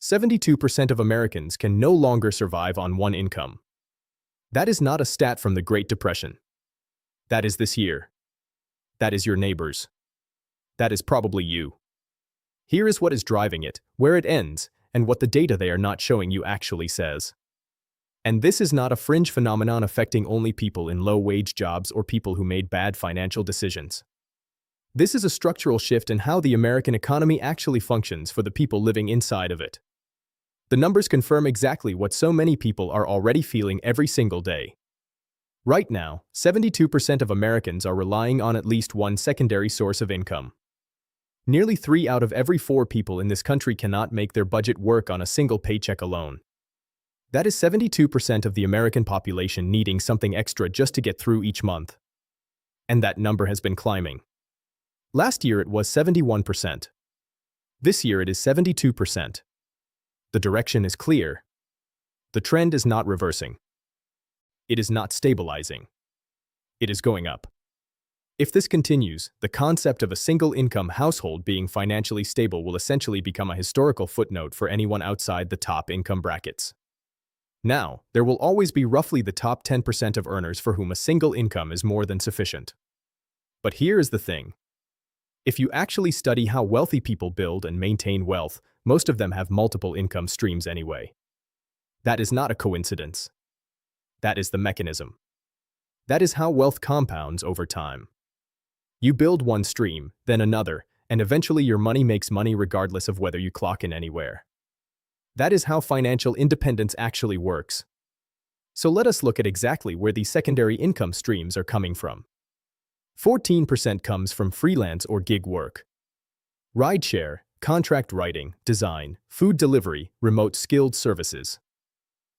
72% of Americans can no longer survive on one income. That is not a stat from the Great Depression. That is this year. That is your neighbors. That is probably you. Here is what is driving it, where it ends, and what the data they are not showing you actually says. And this is not a fringe phenomenon affecting only people in low-wage jobs or people who made bad financial decisions. This is a structural shift in how the American economy actually functions for the people living inside of it. The numbers confirm exactly what so many people are already feeling every single day. Right now, 72% of Americans are relying on at least one secondary source of income. Nearly 3 out of every 4 people in this country cannot make their budget work on a single paycheck alone. That is 72% of the American population needing something extra just to get through each month. And that number has been climbing. Last year it was 71%. This year it is 72%. The direction is clear. The trend is not reversing. It is not stabilizing. It is going up. If this continues, the concept of a single-income household being financially stable will essentially become a historical footnote for anyone outside the top income brackets. Now, there will always be roughly the top 10% of earners for whom a single income is more than sufficient. But here is the thing. If you actually study how wealthy people build and maintain wealth, most of them have multiple income streams anyway. That is not a coincidence. That is the mechanism. That is how wealth compounds over time. You build one stream, then another, and eventually your money makes money regardless of whether you clock in anywhere. That is how financial independence actually works. So let us look at exactly where these secondary income streams are coming from. 14% comes from freelance or gig work. Rideshare, contract writing, design, food delivery, remote skilled services.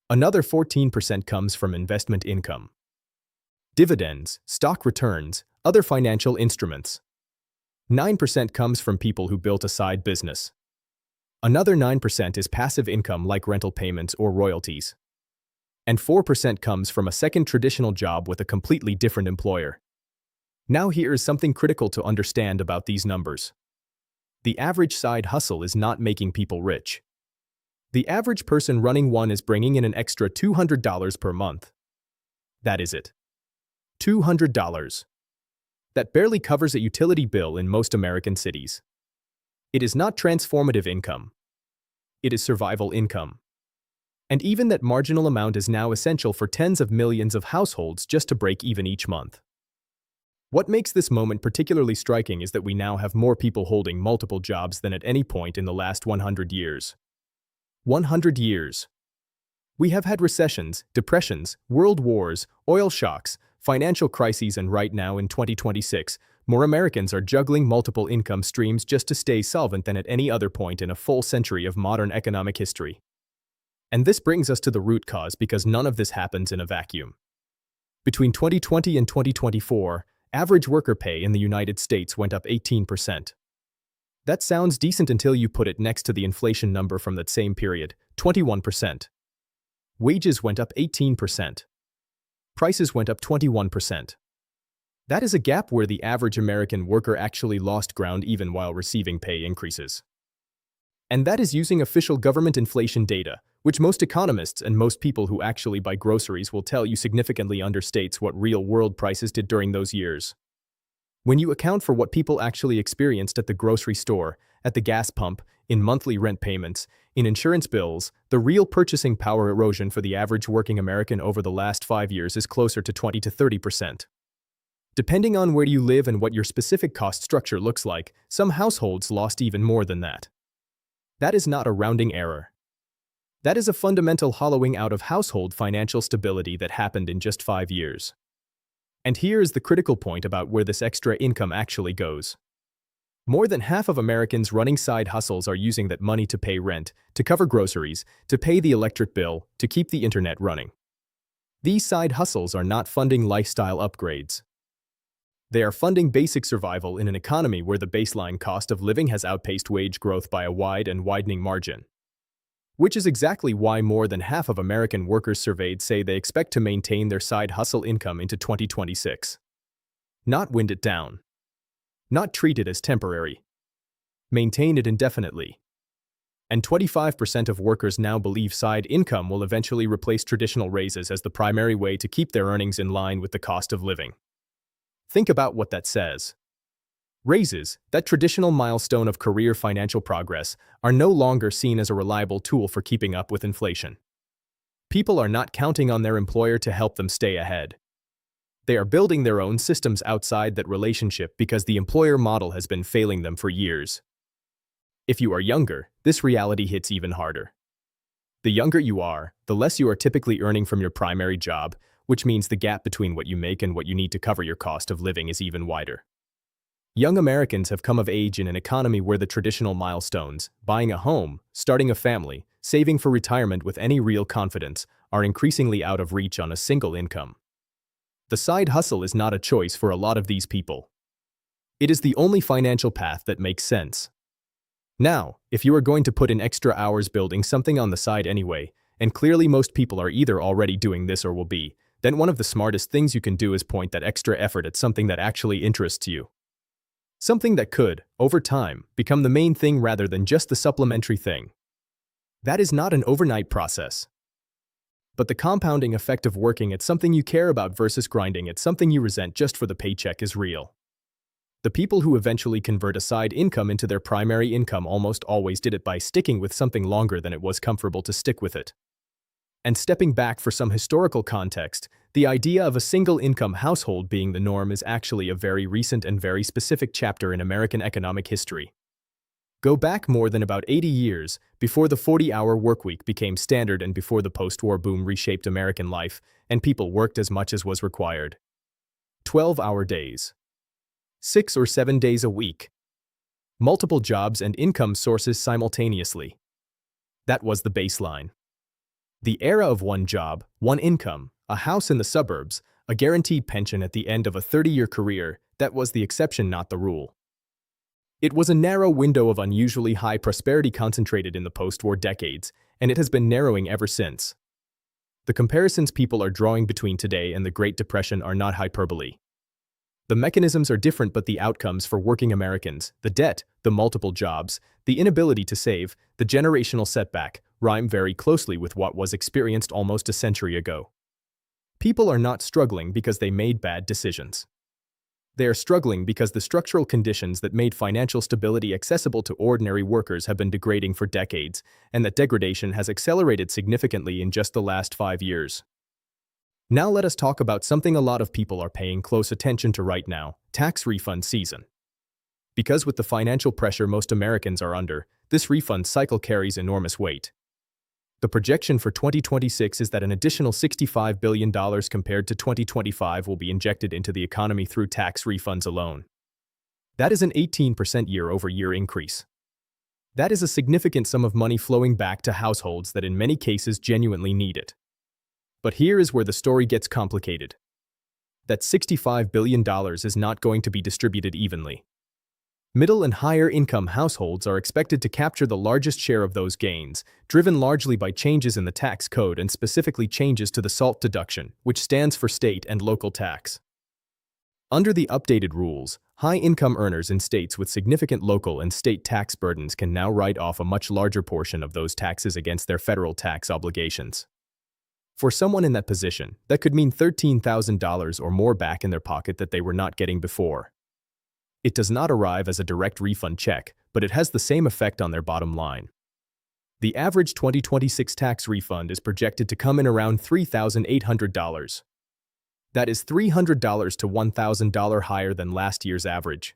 Another 14% comes from investment income. Dividends, stock returns, other financial instruments. 9% comes from people who built a side business. Another 9% is passive income like rental payments or royalties. And 4% comes from a second traditional job with a completely different employer. Now here is something critical to understand about these numbers. The average side hustle is not making people rich. The average person running one is bringing in an extra $200 per month. That is it. $200. That barely covers a utility bill in most American cities. It is not transformative income. It is survival income. And even that marginal amount is now essential for tens of millions of households just to break even each month. What makes this moment particularly striking is that we now have more people holding multiple jobs than at any point in the last 100 years. 100 years. We have had recessions, depressions, world wars, oil shocks, financial crises, and right now in 2026, more Americans are juggling multiple income streams just to stay solvent than at any other point in a full century of modern economic history. And this brings us to the root cause because none of this happens in a vacuum. Between 2020 and 2024, average worker pay in the United States went up 18%. That sounds decent until you put it next to the inflation number from that same period, 21%. Wages went up 18%. Prices went up 21%. That is a gap where the average American worker actually lost ground even while receiving pay increases. And that is using official government inflation data, which most economists and most people who actually buy groceries will tell you significantly understates what real-world prices did during those years. When you account for what people actually experienced at the grocery store, at the gas pump, in monthly rent payments, in insurance bills, the real purchasing power erosion for the average working American over the last 5 years is closer to 20 to 30%. Depending on where you live and what your specific cost structure looks like, some households lost even more than that. That is not a rounding error. That is a fundamental hollowing out of household financial stability that happened in just 5 years. And here is the critical point about where this extra income actually goes. More than half of Americans running side hustles are using that money to pay rent, to cover groceries, to pay the electric bill, to keep the internet running. These side hustles are not funding lifestyle upgrades. They are funding basic survival in an economy where the baseline cost of living has outpaced wage growth by a wide and widening margin. Which is exactly why more than half of American workers surveyed say they expect to maintain their side hustle income into 2026. Not wind it down. Not treat it as temporary. Maintain it indefinitely. And 25% of workers now believe side income will eventually replace traditional raises as the primary way to keep their earnings in line with the cost of living. Think about what that says. Raises, that traditional milestone of career financial progress, are no longer seen as a reliable tool for keeping up with inflation. People are not counting on their employer to help them stay ahead. They are building their own systems outside that relationship because the employer model has been failing them for years. If you are younger, this reality hits even harder. The younger you are, the less you are typically earning from your primary job, which means the gap between what you make and what you need to cover your cost of living is even wider. Young Americans have come of age in an economy where the traditional milestones, buying a home, starting a family, saving for retirement with any real confidence, are increasingly out of reach on a single income. The side hustle is not a choice for a lot of these people. It is the only financial path that makes sense. Now, if you are going to put in extra hours building something on the side anyway, and clearly most people are either already doing this or will be, then one of the smartest things you can do is point that extra effort at something that actually interests you. Something that could, over time, become the main thing rather than just the supplementary thing. That is not an overnight process. But the compounding effect of working at something you care about versus grinding at something you resent just for the paycheck is real. The people who eventually convert a side income into their primary income almost always did it by sticking with something longer than it was comfortable to stick with it. And stepping back for some historical context, the idea of a single income household being the norm is actually a very recent and very specific chapter in American economic history. Go back more than about 80 years, before the 40-hour workweek became standard and before the post-war boom reshaped American life, and people worked as much as was required. 12-hour days. 6 or 7 days a week. Multiple jobs and income sources simultaneously. That was the baseline. The era of one job, one income, a house in the suburbs, a guaranteed pension at the end of a 30-year career, that was the exception, not the rule. It was a narrow window of unusually high prosperity concentrated in the post-war decades, and it has been narrowing ever since. The comparisons people are drawing between today and the Great Depression are not hyperbole. The mechanisms are different, but the outcomes for working Americans, the debt, the multiple jobs, the inability to save, the generational setback, rhyme very closely with what was experienced almost a century ago. People are not struggling because they made bad decisions. They are struggling because the structural conditions that made financial stability accessible to ordinary workers have been degrading for decades, and that degradation has accelerated significantly in just the last 5 years. Now let us talk about something a lot of people are paying close attention to right now: tax refund season. Because with the financial pressure most Americans are under, this refund cycle carries enormous weight. The projection for 2026 is that an additional $65 billion compared to 2025 will be injected into the economy through tax refunds alone. That is an 18% year-over-year increase. That is a significant sum of money flowing back to households that in many cases genuinely need it. But here is where the story gets complicated. That $65 billion is not going to be distributed evenly. Middle and higher income households are expected to capture the largest share of those gains, driven largely by changes in the tax code and specifically changes to the SALT deduction, which stands for state and local tax. Under the updated rules, high-income earners in states with significant local and state tax burdens can now write off a much larger portion of those taxes against their federal tax obligations. For someone in that position, that could mean $13,000 or more back in their pocket that they were not getting before. It does not arrive as a direct refund check, but it has the same effect on their bottom line. The average 2026 tax refund is projected to come in around $3,800. That is $300 to $1,000 higher than last year's average.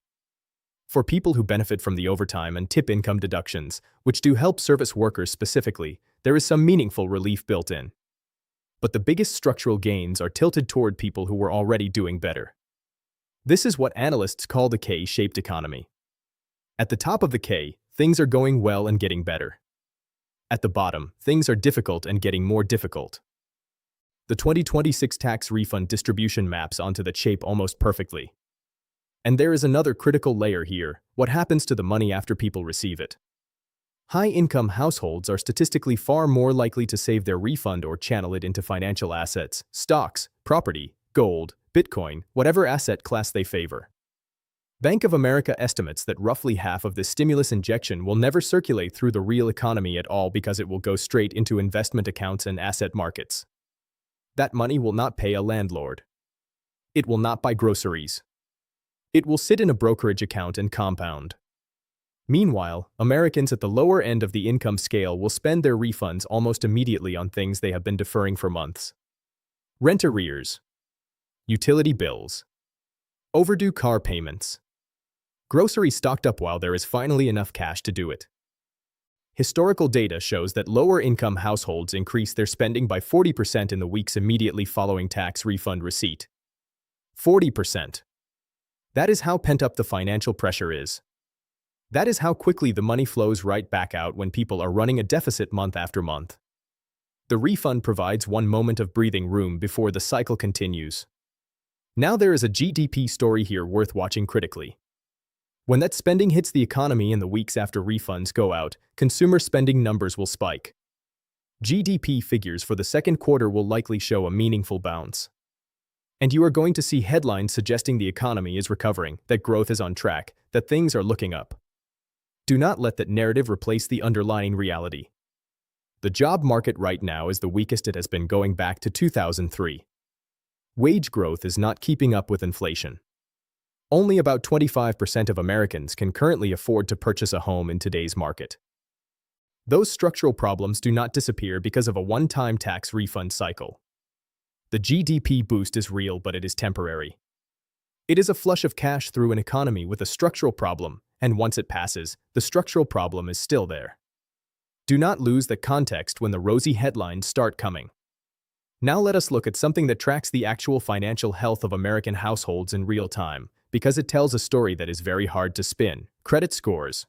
For people who benefit from the overtime and tip income deductions, which do help service workers specifically, there is some meaningful relief built in. But the biggest structural gains are tilted toward people who were already doing better. This is what analysts call the K-shaped economy. At the top of the K, things are going well and getting better. At the bottom, things are difficult and getting more difficult. The 2026 tax refund distribution maps onto the shape almost perfectly. And there is another critical layer here: what happens to the money after people receive it? High-income households are statistically far more likely to save their refund or channel it into financial assets, stocks, property, gold, Bitcoin, whatever asset class they favor. Bank of America estimates that roughly half of this stimulus injection will never circulate through the real economy at all because it will go straight into investment accounts and asset markets. That money will not pay a landlord. It will not buy groceries. It will sit in a brokerage account and compound. Meanwhile, Americans at the lower end of the income scale will spend their refunds almost immediately on things they have been deferring for months. Rent arrears, utility bills, overdue car payments. Groceries stocked up while there is finally enough cash to do it. Historical data shows that lower-income households increase their spending by 40% in the weeks immediately following tax refund receipt. 40%. That is how pent up the financial pressure is. That is how quickly the money flows right back out when people are running a deficit month after month. The refund provides one moment of breathing room before the cycle continues. Now there is a GDP story here worth watching critically. When that spending hits the economy in the weeks after refunds go out, consumer spending numbers will spike. GDP figures for the second quarter will likely show a meaningful bounce. And you are going to see headlines suggesting the economy is recovering, that growth is on track, that things are looking up. Do not let that narrative replace the underlying reality. The job market right now is the weakest it has been going back to 2003. Wage growth is not keeping up with inflation. Only about 25% of Americans can currently afford to purchase a home in today's market. Those structural problems do not disappear because of a one-time tax refund cycle. The GDP boost is real, but it is temporary. It is a flush of cash through an economy with a structural problem, and once it passes, the structural problem is still there. Do not lose the context when the rosy headlines start coming. Now let us look at something that tracks the actual financial health of American households in real time, because it tells a story that is very hard to spin: credit scores.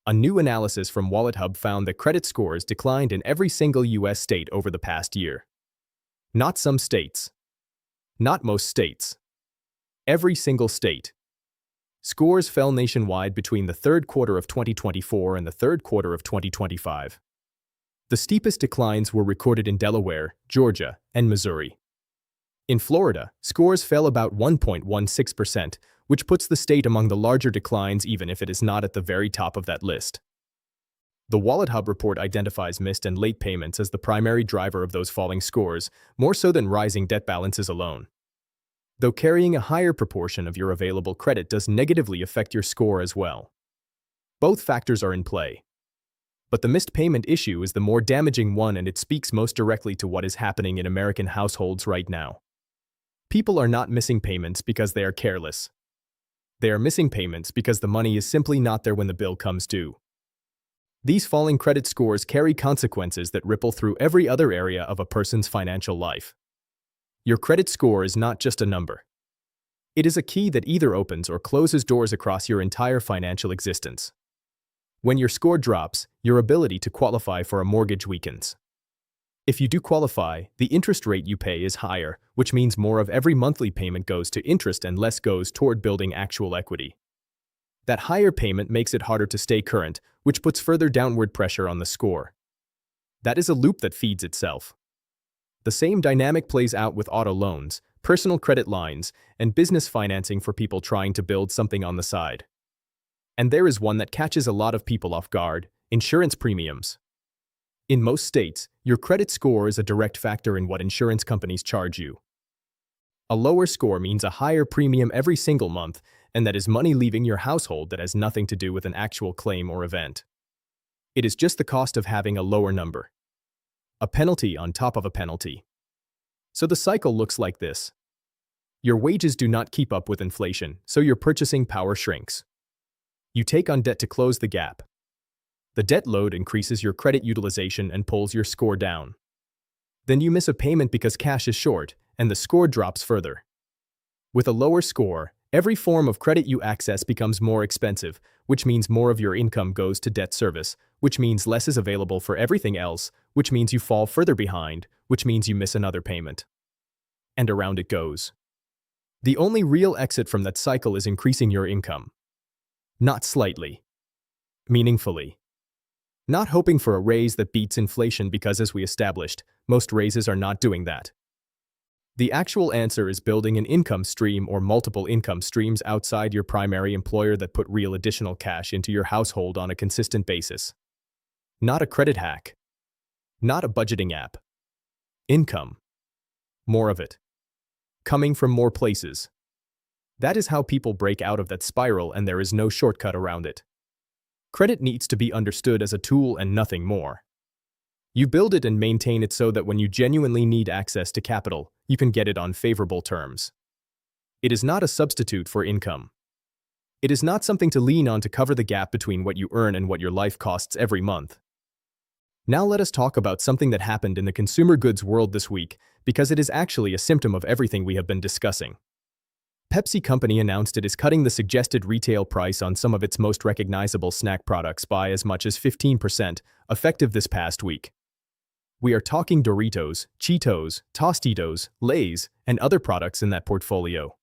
A new analysis from WalletHub found that credit scores declined in every single U.S. state over the past year. Not some states. Not most states. Every single state. Scores fell nationwide between the third quarter of 2024 and the third quarter of 2025. The steepest declines were recorded in Delaware, Georgia, and Missouri. In Florida, scores fell about 1.16%, which puts the state among the larger declines even if it is not at the very top of that list. The WalletHub report identifies missed and late payments as the primary driver of those falling scores, more so than rising debt balances alone. Though carrying a higher proportion of your available credit does negatively affect your score as well. Both factors are in play. But the missed payment issue is the more damaging one, and it speaks most directly to what is happening in American households right now. People are not missing payments because they are careless. They are missing payments because the money is simply not there when the bill comes due. These falling credit scores carry consequences that ripple through every other area of a person's financial life. Your credit score is not just a number. It is a key that either opens or closes doors across your entire financial existence. When your score drops, your ability to qualify for a mortgage weakens. If you do qualify, the interest rate you pay is higher, which means more of every monthly payment goes to interest and less goes toward building actual equity. That higher payment makes it harder to stay current, which puts further downward pressure on the score. That is a loop that feeds itself. The same dynamic plays out with auto loans, personal credit lines, and business financing for people trying to build something on the side. And there is one that catches a lot of people off guard: insurance premiums. In most states, your credit score is a direct factor in what insurance companies charge you. A lower score means a higher premium every single month, and that is money leaving your household that has nothing to do with an actual claim or event. It is just the cost of having a lower number. A penalty on top of a penalty. So the cycle looks like this. Your wages do not keep up with inflation, so your purchasing power shrinks. You take on debt to close the gap. The debt load increases your credit utilization and pulls your score down. Then you miss a payment because cash is short, and the score drops further. With a lower score, every form of credit you access becomes more expensive, which means more of your income goes to debt service, which means less is available for everything else, which means you fall further behind, which means you miss another payment. And around it goes. The only real exit from that cycle is increasing your income. Not slightly. Meaningfully. Not hoping for a raise that beats inflation because, as we established, most raises are not doing that. The actual answer is building an income stream or multiple income streams outside your primary employer that put real additional cash into your household on a consistent basis. Not a credit hack. Not a budgeting app. Income. More of it. Coming from more places. That is how people break out of that spiral, and there is no shortcut around it. Credit needs to be understood as a tool and nothing more. You build it and maintain it so that when you genuinely need access to capital, you can get it on favorable terms. It is not a substitute for income. It is not something to lean on to cover the gap between what you earn and what your life costs every month. Now let us talk about something that happened in the consumer goods world this week, because it is actually a symptom of everything we have been discussing. Pepsi Company announced it is cutting the suggested retail price on some of its most recognizable snack products by as much as 15%, effective this past week. We are talking Doritos, Cheetos, Tostitos, Lay's, and other products in that portfolio.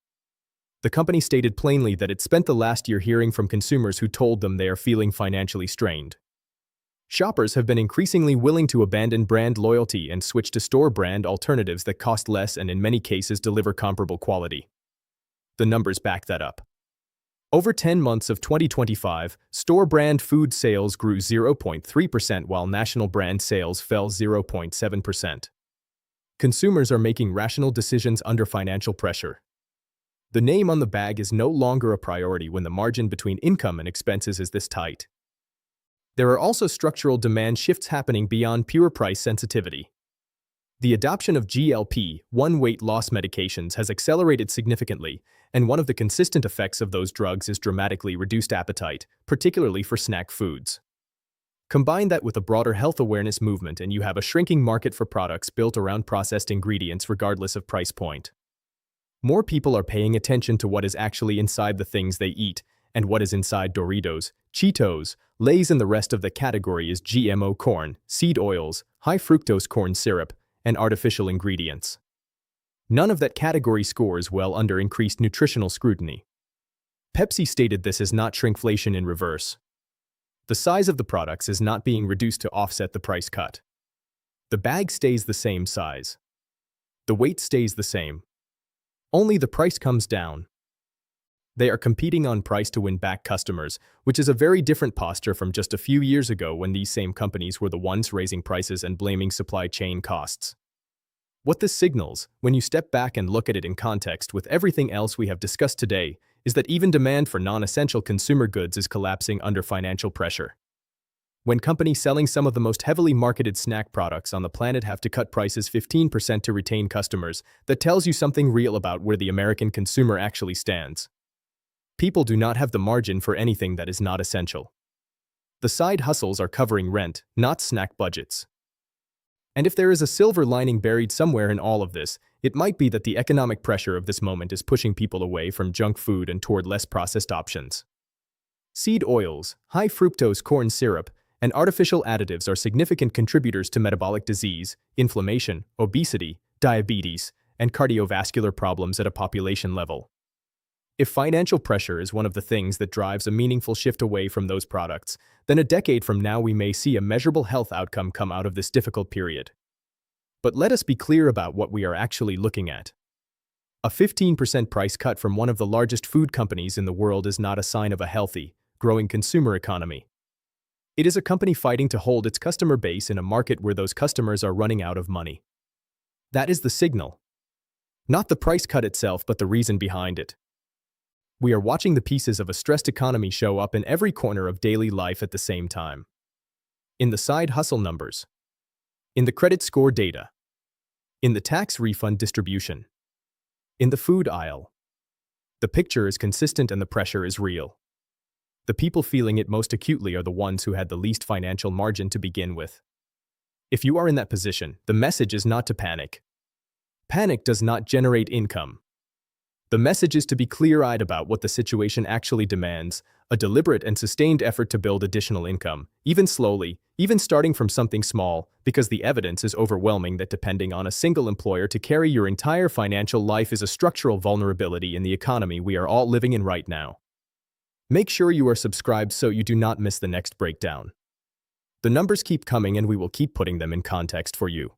The company stated plainly that it spent the last year hearing from consumers who told them they are feeling financially strained. Shoppers have been increasingly willing to abandon brand loyalty and switch to store brand alternatives that cost less and in many cases deliver comparable quality. The numbers back that up. Over 10 months of 2025, store brand food sales grew 0.3% while national brand sales fell 0.7%. Consumers are making rational decisions under financial pressure. The name on the bag is no longer a priority when the margin between income and expenses is this tight. There are also structural demand shifts happening beyond pure price sensitivity. The adoption of GLP-1 weight loss medications has accelerated significantly, and one of the consistent effects of those drugs is dramatically reduced appetite, particularly for snack foods. Combine that with a broader health awareness movement and you have a shrinking market for products built around processed ingredients regardless of price point. More people are paying attention to what is actually inside the things they eat, and what is inside Doritos, Cheetos, Lay's, and the rest of the category is GMO corn, seed oils, high fructose corn syrup, and artificial ingredients. None of that category scores well under increased nutritional scrutiny. Pepsi stated this is not shrinkflation in reverse. The size of the products is not being reduced to offset the price cut. The bag stays the same size. The weight stays the same. Only the price comes down. They are competing on price to win back customers, which is a very different posture from just a few years ago when these same companies were the ones raising prices and blaming supply chain costs. What this signals, when you step back and look at it in context with everything else we have discussed today, is that even demand for non-essential consumer goods is collapsing under financial pressure. When companies selling some of the most heavily marketed snack products on the planet have to cut prices 15% to retain customers, that tells you something real about where the American consumer actually stands. People do not have the margin for anything that is not essential. The side hustles are covering rent, not snack budgets. And if there is a silver lining buried somewhere in all of this, it might be that the economic pressure of this moment is pushing people away from junk food and toward less processed options. Seed oils, high fructose corn syrup, and artificial additives are significant contributors to metabolic disease, inflammation, obesity, diabetes, and cardiovascular problems at a population level. If financial pressure is one of the things that drives a meaningful shift away from those products, then a decade from now we may see a measurable health outcome come out of this difficult period. But let us be clear about what we are actually looking at. A 15% price cut from one of the largest food companies in the world is not a sign of a healthy, growing consumer economy. It is a company fighting to hold its customer base in a market where those customers are running out of money. That is the signal. Not the price cut itself, but the reason behind it. We are watching the pieces of a stressed economy show up in every corner of daily life at the same time. In the side hustle numbers. In the credit score data. In the tax refund distribution. In the food aisle. The picture is consistent and the pressure is real. The people feeling it most acutely are the ones who had the least financial margin to begin with. If you are in that position, the message is not to panic. Panic does not generate income. The message is to be clear-eyed about what the situation actually demands, a deliberate and sustained effort to build additional income, even slowly, even starting from something small, because the evidence is overwhelming that depending on a single employer to carry your entire financial life is a structural vulnerability in the economy we are all living in right now. Make sure you are subscribed so you do not miss the next breakdown. The numbers keep coming and we will keep putting them in context for you.